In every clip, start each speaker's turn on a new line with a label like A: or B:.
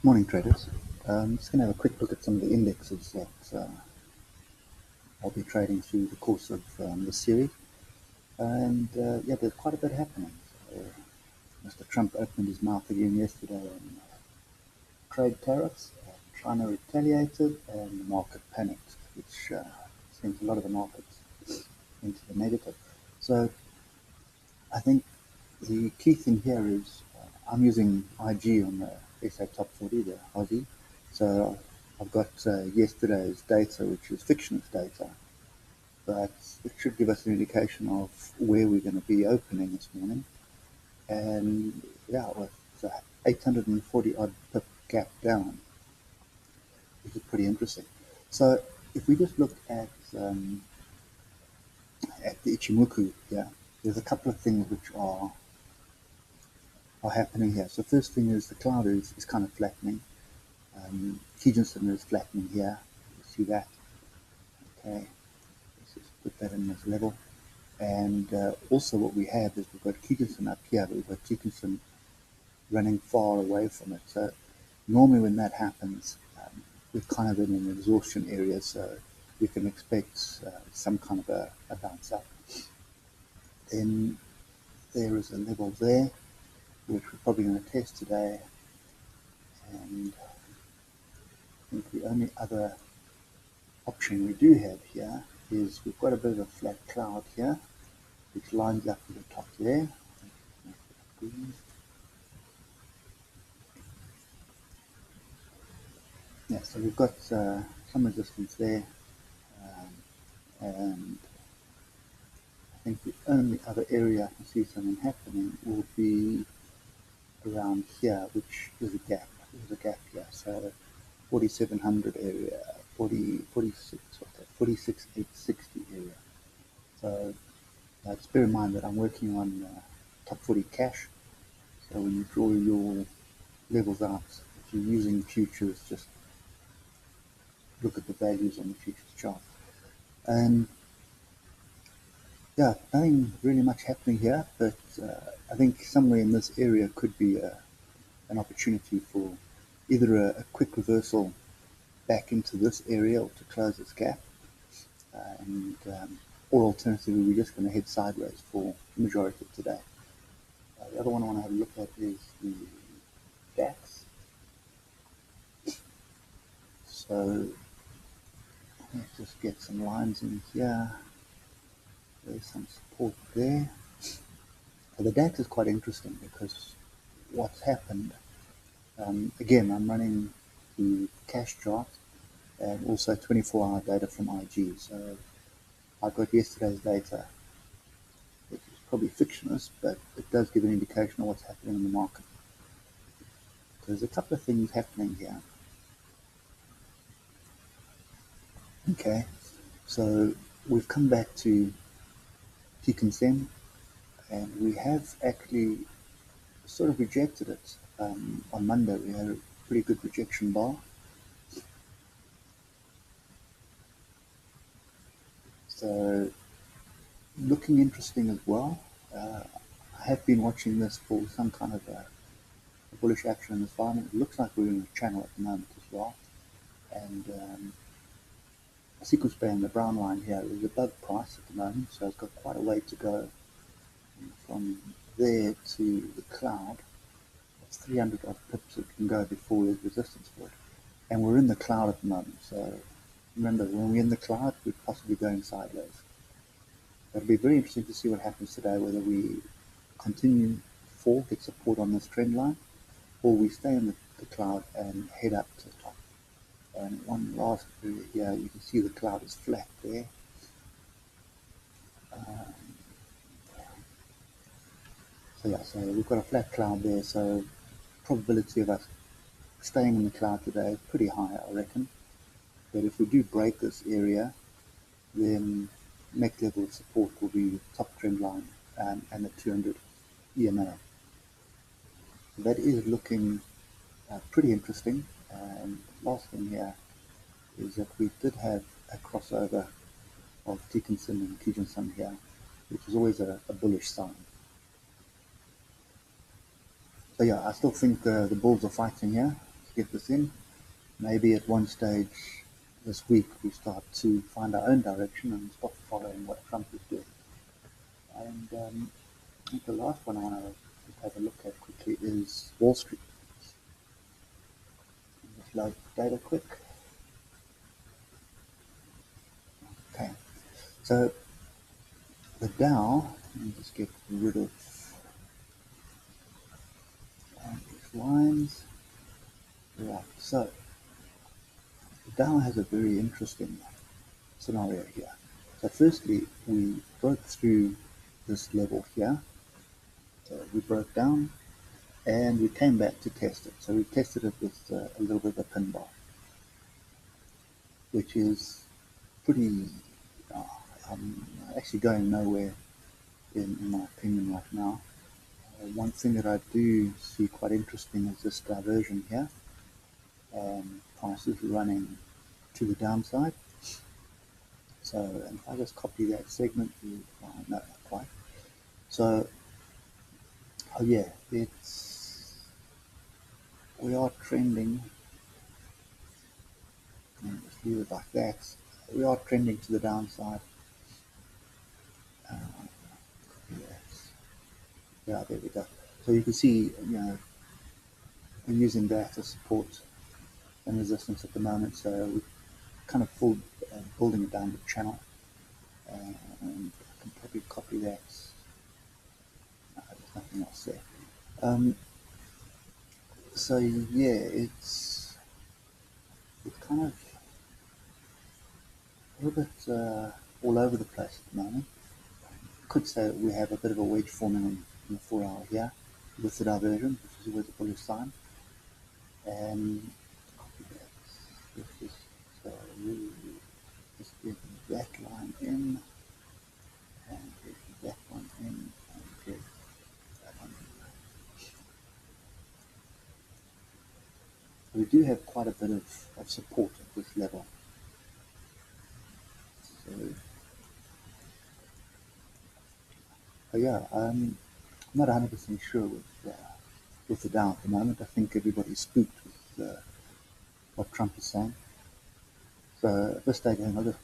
A: Morning traders. Just going to have a quick look at some of the indexes that I'll be trading through the course of this series. And yeah, there's quite a bit happening. Mr. Trump opened his mouth again yesterday on trade tariffs, China retaliated, and the market panicked, which sent a lot of the markets into the negative. So I think the key thing here is I'm using IG on the SA Top 40, the Aussie. So I've got yesterday's data, which is fictionless data, but it should give us an indication of where we're going to be opening this morning. And yeah, with 840 odd pip gap down, which is pretty interesting. So if we just look at the Ichimoku here, there's a couple of things which are happening here. So first thing is the cloud is kind of flattening. Kijinson is flattening here. You see that? Okay, let's just put that in this level. And also what we have is we've got Kijinson up here, but we've got Kijinson running far away from it. So normally when that happens, we're kind of in an exhaustion area, so we can expect some kind of a bounce up. Then there is a level there, which we're probably going to test today. And I think the only other option we do have here is we've got a bit of a flat cloud here, which lines up with the top there. Yeah, so we've got some resistance there, and I think the only other area I can see something happening will be around here, which is a gap. There's a gap here, so 4700 area, 46,860 area. So just bear in mind that I'm working on top 40 cash. So when you draw your levels out, if you're using futures, just look at the values on the futures chart. And yeah, nothing really much happening here, but I think somewhere in this area could be an opportunity for either a quick reversal back into this area or to close this gap, and or alternatively we're just going to head sideways for the majority of today. The other one I want to have a look at is the DAX. So let's just get some lines in here. There's some support there. So the DAX is quite interesting because what's happened, again, I'm running the cash chart and also 24-hour data from IG. So I got yesterday's data, which is probably fictionless, but it does give an indication of what's happening in the market. There's a couple of things happening here. Okay, so we've come back to T-Consem, and we have actually sort of rejected it. On Monday we had a pretty good rejection bar. So looking interesting as well. I have been watching this for some kind of a bullish action in this environment. It looks like we're in a channel at the moment as well. And sequence band, the brown line here, is above price at the moment, so it's got quite a way to go from there to the cloud. It's 300 odd pips it can go before there's resistance for it. And we're in the cloud at the moment, so remember, when we're in the cloud, we're possibly going sideways. It'll be very interesting to see what happens today, whether we continue to fall, get support on this trend line, or we stay in the cloud and head up to the top. And one last area here, you can see the cloud is flat there. So yeah, so we've got a flat cloud there, so probability of us staying in the cloud today is pretty high, I reckon. But if we do break this area, then next level of support will be the top trend line and the 200 EMA. That is looking pretty interesting. And last thing here is that we did have a crossover of Dickinson and Kijinson here, which is always a bullish sign. So yeah, I still think the bulls are fighting here. get this in. Maybe at one stage this week we start to find our own direction and stop following what Trump is doing. And I think the last one I want to just have a look at quickly is Wall Street. Just load data quick. Okay, so the Dow, let me just get rid of these lines. Right, so the Dow has a very interesting scenario here. So firstly, we broke through this level here. So we broke down and we came back to test it. So we tested it with a little bit of a pin bar, which is pretty actually going nowhere in my opinion right now. One thing that I do see quite interesting is this diversion here, and prices running to the downside. So and if I just copy that segment, no, not quite. So oh yeah, we are trending, and just leave it like that. We are trending to the downside. Yes. Yeah, there we go. So you can see, we're using that as support and resistance at the moment. So we're kind of building a downward channel. And I can probably copy that. No, there's nothing else there. So yeah, it's kind of a little bit all over the place at the moment. Could say that we have a bit of a wedge forming in the 4 hour here with the diversion, which is always a bullish sign. And copy that. Let's just get that line in and get that one in and get that one in. We do have quite a bit of support at this level. So yeah, I'm not 100% sure with the Dow at the moment. I think everybody's spooked with what Trump is saying. So at this stage, I think I'll just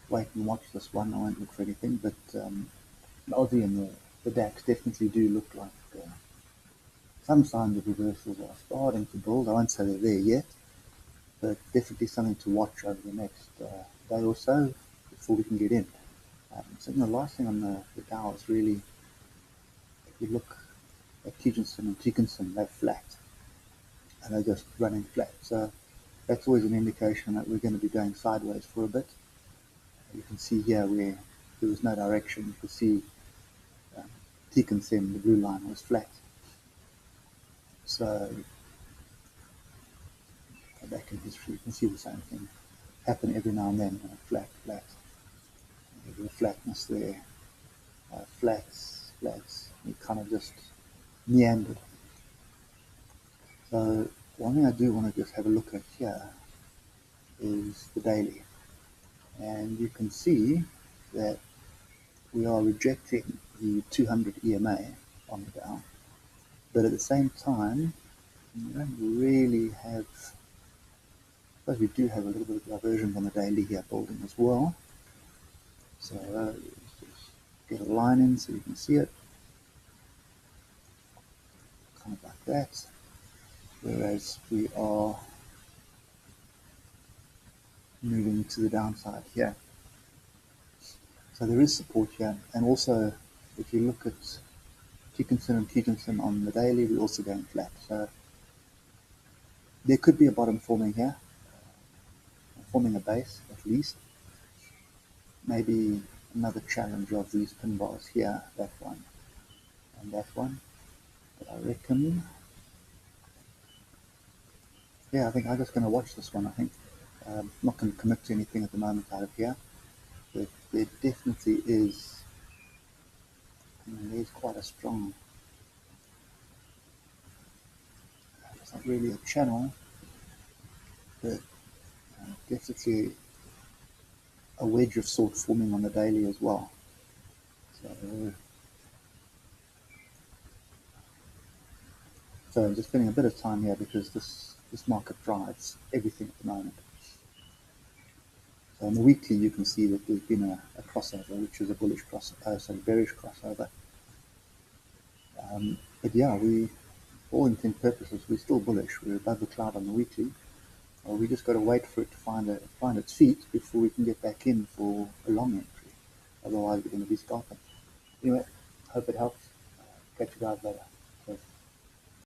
A: wait and watch this one. I won't look for anything, but the Aussie and the DAX definitely do look like some signs of reversals are starting to build. I won't say they're there yet, but definitely something to watch over the next day or so before we can get in. So the last thing on the Dow is really, if you look at Kijinson and Dickinson, they're flat, and they're just running flat. So that's always an indication that we're going to be going sideways for a bit. You can see here where there was no direction. You can see Dickinson, the blue line, was flat. So back in history, you can see the same thing happen every now and then. Flat. There's a flatness there. Flats. You kind of just meandered. So one thing I do want to just have a look at here is the daily. And you can see that we are rejecting the 200 EMA on the Dow, but at the same time, we don't really have, but we do have a little bit of diversion on the daily here building as well. So just get a line in so you can see it, kind of like that. Whereas we are moving to the downside here. So there is support here, and also if you look at Dickinson and Kijinson on the daily, we're also going flat. So there could be a bottom forming here, forming a base at least. Maybe another challenge of these pin bars here, that one and that one. But I reckon, yeah, I think I'm just going to watch this one. I think I'm not going to commit to anything at the moment out of here, but there definitely is. There's quite a strong. It's not really a channel, but definitely a wedge of sorts forming on the daily as well. So So I'm just spending a bit of time here because this market drives everything at the moment. So on the weekly, you can see that there's been a crossover, which is a bullish bearish crossover. But yeah, for all intent and purposes, we're still bullish. We're above the cloud on the weekly. We just got to wait for it to find its feet before we can get back in for a long entry. Otherwise, we're going to be scalping. Anyway, hope it helps. Catch you guys later.